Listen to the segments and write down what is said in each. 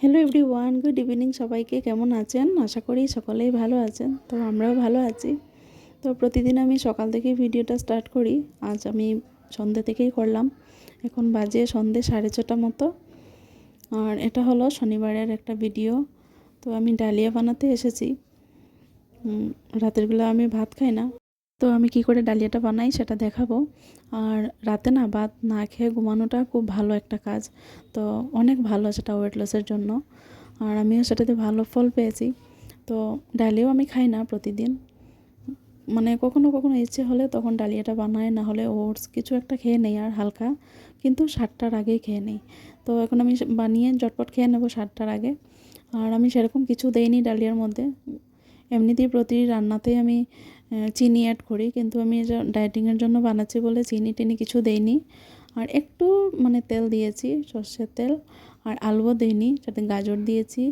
Hello everyone, good evening. সবাইকে কেমন আছেন? আশা করি সকলেই ভালো আছেন। তো আমরাও ভালো আছি। তো প্রতিদিন আমি সকাল থেকেই ভিডিওটা স্টার্ট করি। আজ আমি সন্ধ্যে থেকেই করলাম। এখন বাজে সন্ধ্যে 6:30 মতো। আর এটা হলো শনিবারের একটা ভিডিও। তো আমি ডালিয়া বানাতে এসেছি। রাতের বেলা আমি ভাত খাই না, তো আমি কি করে ডালিয়াটা বানাই সেটা দেখাবো। আর রাতে না ভাত না খেয়ে ঘুমানোটা খুব ভালো একটা কাজ। তো অনেক ভালো সেটা ওয়েট লসের জন্য। আর আমিও সেটাতে ভালো ফল পেয়েছি। তো ডালিয়াও আমি খাই না প্রতিদিন, মানে কখনো কখনো ইচ্ছে হলে তখন ডালিয়াটা বানাই, না হলে ওটস কিছু একটা খেয়ে নেই আর হালকা, কিন্তু 7টার আগেই খেয়ে নেই। তো এখন আমি বানিয়ে ঝটপট খেয়ে নেবো 7টার আগে। আর আমি সেরকম কিছু দেইনি ডালিয়ার মধ্যে। এমনিতেই প্রতি রান্নাতেই আমি চিনি অ্যাড করি, কিন্তু আমি ডায়েটিংয়ের জন্য বানাচ্ছি বলে চিনি টিনি কিছু দেইনি। আর একটু মানে তেল দিয়েছি, সর্ষের তেল। আর আলুও দিইনি, সাথে গাজর দিয়েছি,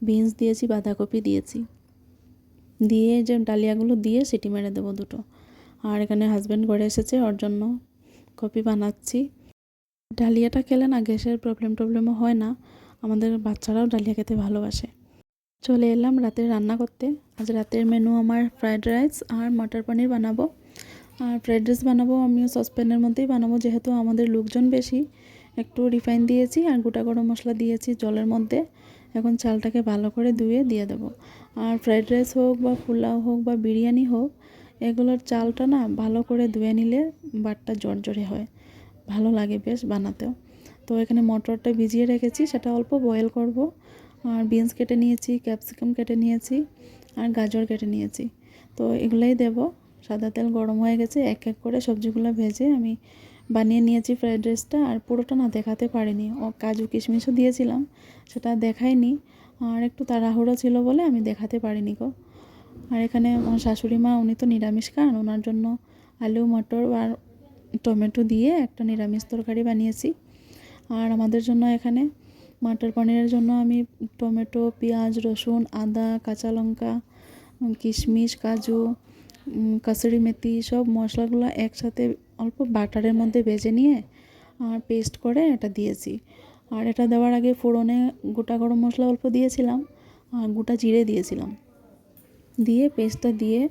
বিনস দিয়েছি, বাঁধাকপি দিয়েছি। দিয়ে যে ডালিয়াগুলো দিয়ে সিটি মেরে দেবো দুটো। আর এখানে হাজব্যান্ড ঘরে এসেছে, ওর জন্য কফি বানাচ্ছি। ডালিয়াটা খেলে না গ্যাসের প্রবলেমও হয় না। আমাদের বাচ্চারাও ডালিয়া খেতে ভালোবাসে। চলে এলাম রাতের রান্না করতে। আজ রাতের মেনু আমার ফ্রায়েড রাইস আর মটর পনির বানাবো। আর ফ্রায়েড রাইস বানাবো আমিও সসপ্যানের মধ্যেই বানাবো, যেহেতু আমাদের লোকজন বেশি। একটু রিফাইন দিয়েছি আর গোটা গরম মশলা দিয়েছি জলের মধ্যে। এখন চালটাকে ভালো করে ধুয়ে দিয়ে দেবো। আর ফ্রায়েড রাইস হোক বা পোলাও হোক বা বিরিয়ানি হোক, এগুলোর চালটা না ভালো করে ধুয়ে নিলে বাটটা জড়জড়ে হয়, ভালো লাগে বেশ বানাতেও। তো এখানে মটরটা ভিজিয়ে রেখেছি, সেটা অল্প বয়েল করব। আর বিনস কেটে নিয়েছি, ক্যাপসিকাম কেটে নিয়েছি, আর গাজর কেটে নিয়েছি। তো এগুলোই দেব। সাদা তেল গরম হয়ে গেছে, এক এক করে সবজিগুলো ভেজে আমি বানিয়ে নিয়েছি ফ্রায়েড রাইসটা। আর পুরোটা না দেখাতে পারিনি, ও কাজু কিশমিশও দিয়েছিলাম, সেটা দেখাইনি। আর একটু তাড়াহুড়ো ছিল বলে আমি দেখাতে পারিনি গো। আর এখানে আমার শাশুড়ি মা, উনি তো নিরামিষ খান, ওনার জন্য আলু মটর আর টমেটো দিয়ে একটা নিরামিষ তরকারি বানিয়েছি। আর আমাদের জন্য এখানে মটর পনিরের জন্য আমি টমেটো, পেঁয়াজ, রসুন, আদা, কাঁচা লঙ্কা, কিশমিশ, কাজু, কাসুরি মেথি সব মশলাগুলো একসাথে অল্প বাটারের মধ্যে ভেজে নিয়ে আর পেস্ট করে এটা দিয়েছি। আর এটা দেওয়ার আগে ফোড়নে গোটা গরম মশলা অল্প দিয়েছিলাম আর গোটা জিরে দিয়েছিলাম। দিয়ে পেস্টটা দিয়ে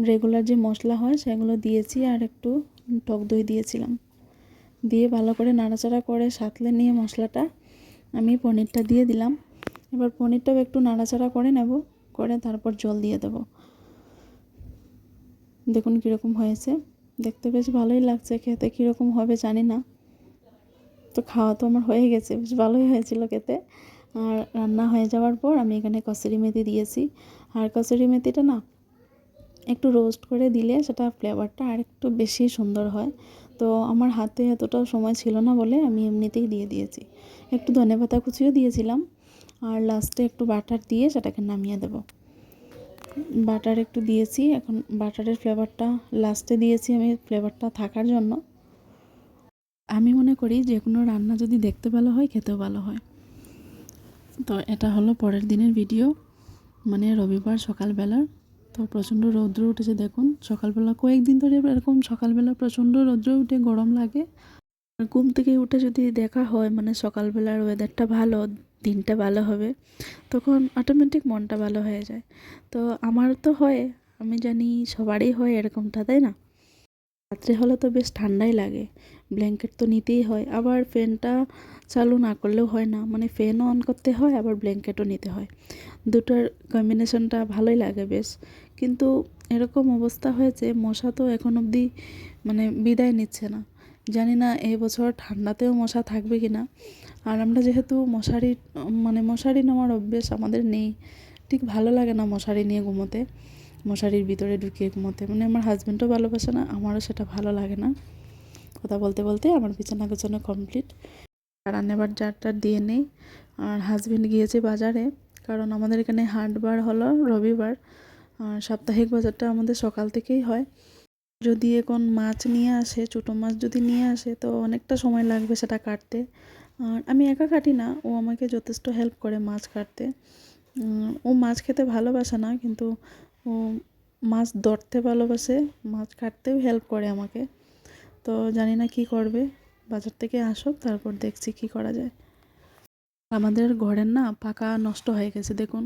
রেগুলার যে মশলা হয় সেগুলো দিয়েছি, আর একটু টক দই দিয়েছিলাম। দিয়ে ভালো করে নাড়াচাড়া করে সাঁতলে নিয়ে মশলাটা আমি পনিরটা দিয়ে দিলাম। এবার পনিরটাও একটু নাড়াচাড়া করে নেব, করে তারপর জল দিয়ে দেব। দেখুন কীরকম হয়েছে, দেখতে বেশ ভালোই লাগছে, খেতে কীরকম হবে জানি না। তো খাওয়া তো আমার হয়ে গেছে, বেশ ভালোই হয়েছিল খেতে। আর রান্না হয়ে যাওয়ার পর আমি এখানে কসুরি মেথি দিয়েছি। আর কসুরি মেথিটা না একটু রোস্ট করে দিলে সেটা ফ্লেভারটা আর একটু বেশি সুন্দর হয়। তো আমার হাতে এতটাও সময় ছিল না বলে আমি এমনিতেই দিয়ে দিয়েছি। একটু ধনেপাতা কুচিও দিয়েছিলাম। আর লাস্টে একটু বাটার দিয়ে সেটাকে নামিয়ে দেব। বাটার একটু দিয়েছি, এখন বাটারের ফ্লেভারটা লাস্টে দিয়েছি আমি, ফ্লেভারটা থাকার জন্য। আমি মনে করি যে কোনো রান্না যদি দেখতে ভালো হয়, খেতেও ভালো হয়। তো এটা হলো পরের দিনের ভিডিও, মানে রবিবার সকালবেলার। তো প্রচণ্ড রৌদ্র উঠেছে দেখুন সকালবেলা, কয়েকদিন ধরে এরকম সকালবেলা প্রচণ্ড রৌদ্র উঠে গরম লাগে। আর ঘুম থেকে উঠে যদি দেখা হয় মানে সকালবেলার ওয়েদারটা ভালো, দিনটা ভালো হবে, তখন অটোমেটিক মনটা ভালো হয়ে যায়। তো আমার তো হয়, আমি জানি সবারই হয় এরকমটা, তাই না? রাত্রে হলে তো বেশ ঠান্ডাই লাগে, ব্ল্যাঙ্কেট তো নিতেই হয়। আবার ফ্যানটা চালু না করলেও হয় না, মানে ফ্যানও অন করতে হয় আবার ব্ল্যাঙ্কেটও নিতে হয়। দুটোর কম্বিনেশনটা ভালোই লাগে বেশ। কিন্তু এরকম অবস্থা হয়েছে, মশা তো এখন অবধি মানে বিদায় নিচ্ছে না। জানি না এই বছর ঠান্ডাতেও মশা থাকবে কি না। আর আমরা যেহেতু মশারি নেওয়ার অভ্যেস আমাদের নেই, ঠিক ভালো লাগে না মশারি নিয়ে ঘুমোতে, মশারির ভিতরে ঢুকিয়ে ঘুমোতে। মানে আমার হাজব্যান্ডও ভালোবাসে না, আমারও সেটা ভালো লাগে না। কথা বলতে বলতে আমার বিছানা গোছানো কমপ্লিট। আর রান্নাবার জারটা দিয়ে নেই। আর হাজব্যান্ড গিয়েছে বাজারে, কারণ আমাদের এখানে হাটবার হলো রবিবার। আর সাপ্তাহিক বাজারটা আমাদের সকাল থেকেই হয়। যদি এখন মাছ নিয়ে আসে, ছোটো মাছ যদি নিয়ে আসে, তো অনেকটা সময় লাগবে সেটা কাটতে। আর আমি একা কাটি না, ও আমাকে যথেষ্ট হেল্প করে মাছ কাটতে। ও মাছ খেতে ভালোবাসে না, কিন্তু ও মাছ ধরতে ভালোবাসে, মাছ কাটতেও হেল্প করে আমাকে। তো জানি না কি করবে, বাজার থেকে আসুক তারপর দেখছি কি করা যায়। আমাদের ঘরের না পাকা নষ্ট হয়ে গেছে, দেখুন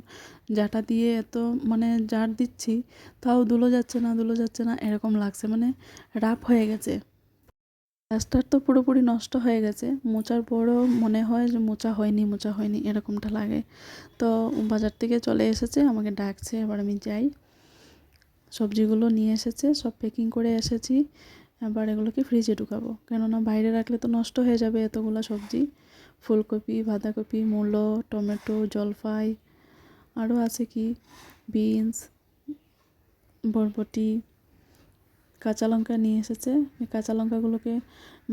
জাটা দিয়ে এত মানে জার দিচ্ছি তাও ধুলো যাচ্ছে না এরকম লাগছে, মানে রাফ হয়ে গেছে। প্লাস্টার তো পুরোপুরি নষ্ট হয়ে গেছে, মোচার পরও মনে হয় যে মোচা হয়নি এরকমটা লাগে। তো বাজার থেকে চলে এসেছে, আমাকে ডাকছে, এবার আমি যাই। সবজিগুলো নিয়ে এসেছে, সব প্যাকিং করে এসেছি। এবার এগুলোকে ফ্রিজে ঢুকাবো, কেননা বাইরে রাখলে তো নষ্ট হয়ে যাবে এতগুলো সবজি। ফুলকপি, বাঁধাকপি, মূলো, টমেটো, জলফাই, আরও আছে কি বিনস, বরবটি, কাঁচা লঙ্কা নিয়ে এসেছে। এই কাঁচা লঙ্কাগুলোকে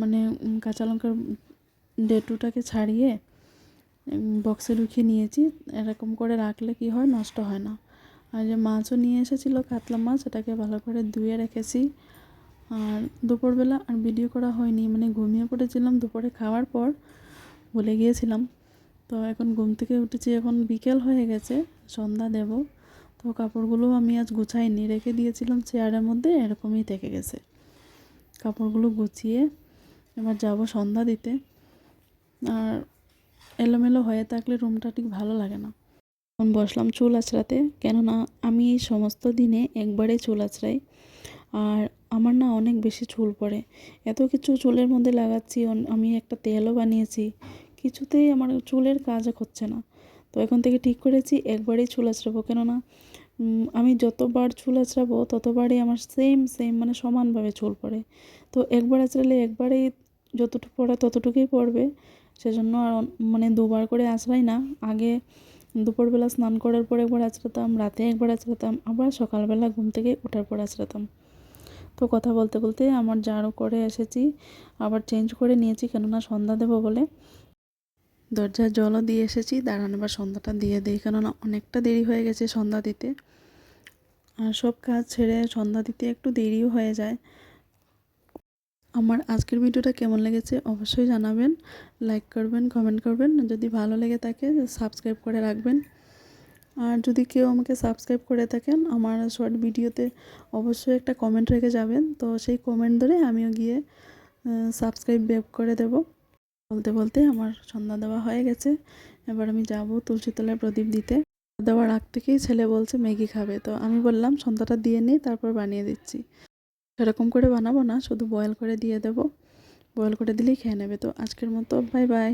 মানে কাঁচা লঙ্কার ডেটুটাকে ছাড়িয়ে বক্সে ঢুকিয়ে নিয়েছি। এরকম করে রাখলে কি হয়, নষ্ট হয় না। আর যে মাছও নিয়ে এসেছিলো, কাতলা মাছ, এটাকে ভালো করে ধুয়ে রেখেছি। আর দুপুরবেলা আর ভিডিও করা হয়নি, মানে ঘুমিয়ে পড়েছিলাম দুপুরে খাওয়ার পর, ভুলে গিয়েছিলাম। তো এখন ঘুম থেকে উঠেছি, এখন বিকেল হয়ে গেছে, সন্ধ্যা দেব। তো কাপড়গুলো আমি আজ গুছাইনি, রেখে দিয়েছিলাম চেয়ারের মধ্যে, এরকমই থেকে গেছে। কাপড়গুলো গুছিয়ে এবার যাব সন্ধ্যা দিতে। আর এলোমেলো হয়ে থাকলে রুমটা ঠিক ভালো লাগে না। এখন বসলাম চুল আঁচড়াতে, কেননা আমি সমস্ত দিনে একবারে চুল আঁচড়াই। আর আমার না অনেক বেশি চুল পড়ে, এত কিছু চুলের মধ্যে লাগাচ্ছি, আমি একটা তেলও বানিয়েছি, কিছুতেই আমার চুলের কাজ হচ্ছে না। তো এখন থেকে ঠিক করেছি একবারেই চুল আঁচড়াবো, কেননা আমি যতবার চুল আঁচড়াবো ততবারই আমার সেম মানে সমানভাবে চুল পড়ে। তো একবার আঁচড়ালে একবারেই যতটুকু পড়ে ততটুকুই পড়বে, সেজন্য আর মানে দুবার করে আঁচড়াই না। আগে দুপুরবেলা স্নান করার পর একবার আঁচড়াতাম, রাতে একবার আঁচড়াতাম, আবার সকালবেলা ঘুম থেকে ওঠার পর আঁচড়াতাম। তো কথা বলতে বলতে আমার ঝাড়ু করে এসেছি, আবার চেঞ্জ করে নিয়েছি, কেননা সন্ধ্যা দেবো বলে। দরজায় জলও দিয়ে এসেছি, দাঁড়ান এবার সন্ধ্যাটা দিয়ে দিই, কেননা অনেকটা দেরি হয়ে গেছে সন্ধ্যা দিতে। আর সব কাজ ছেড়ে সন্ধ্যা দিতে একটু দেরিও হয়ে যায়। আমার আজকের ভিডিওটা কেমন লেগেছে অবশ্যই জানাবেন, লাইক করবেন, কমেন্ট করবেন, যদি ভালো লেগে থাকে সাবস্ক্রাইব করে রাখবেন। আর যদি কেউ আমাকে সাবস্ক্রাইব করে থাকেন আমার শর্ট ভিডিওতে, অবশ্যই একটা কমেন্ট রেখে যাবেন, তো সেই কমেন্ট ধরে আমিও গিয়ে সাবস্ক্রাইব ব্যাক করে দেব। বলতে বলতে আমার সন্ধ্যা দেওয়া হয়ে গেছে, এবার আমি যাব তুলসী তলায় প্রদীপ দিতে। দেওয়ার আগ থেকেই ছেলে বলছে ম্যাগি খাবে, তো আমি বললাম সন্ধ্যাটা দিয়ে নিই, তারপর বানিয়ে দিচ্ছি। সেরকম করে বানাবো না, শুধু বয়েল করে দিয়ে দেব, বয়েল করে দিলেই খেয়ে নেবে। তো আজকের মতো বাই বাই।